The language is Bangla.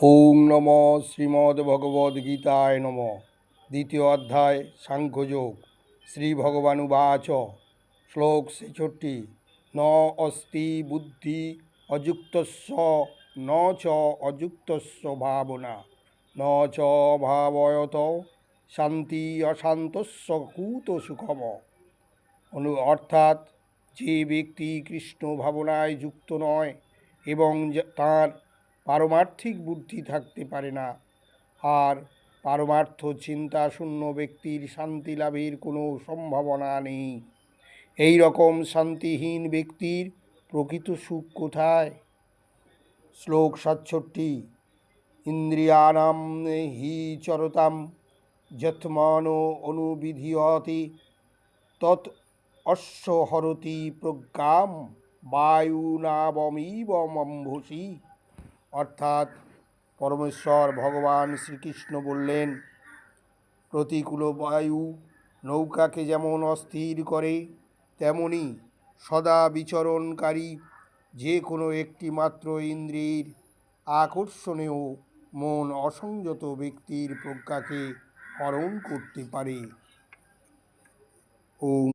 ওং নম শ্রীমদ্ভগবদ্গীতায় নম। দ্বিতীয় অধ্যায় সাংখ্যযোগ। শ্রীভগবানুবাচ শ্লোক ৬৬। ন অস্তি বুদ্ধি অযুক্তস্য ন চ অযুক্তস্য ভাবনা ন চ ভাবয়ত শান্তি অশান্তস্য কুত সুখম। অর্থাৎ যে ব্যক্তি কৃষ্ণ ভাবনায় যুক্ত নয় এবং তার পারমার্থিক বুদ্ধি থাকতে পারে না, আর পারমার্থ চিন্তা শূন্য ব্যক্তির শান্তি লাভের কোনো সম্ভাবনা নেই। এই রকম শান্তিহীন ব্যক্তির প্রকৃত সুখ কোথায়? শ্লোক ৬৭। ইন্দ্রিয়াণাম হি চরতাম যৎমনো অনুবিধীয়তে তৎ অশ্ব হরতি প্রজ্ঞাম বায়ুনাবমিব মম্ভুষি। অর্থাৎ পরমেশ্বর ভগবান শ্রীকৃষ্ণ বললেন, প্রতিকূল বায়ু নৌকাকে যেমন অস্থির করে, তেমনি সদা বিচরণকারী যে কোনো একটি মাত্র ইন্দ্রিয়ের আকর্ষণেও মন অসংযত ব্যক্তির প্রজ্ঞাকে হরণ করতে পারে। ও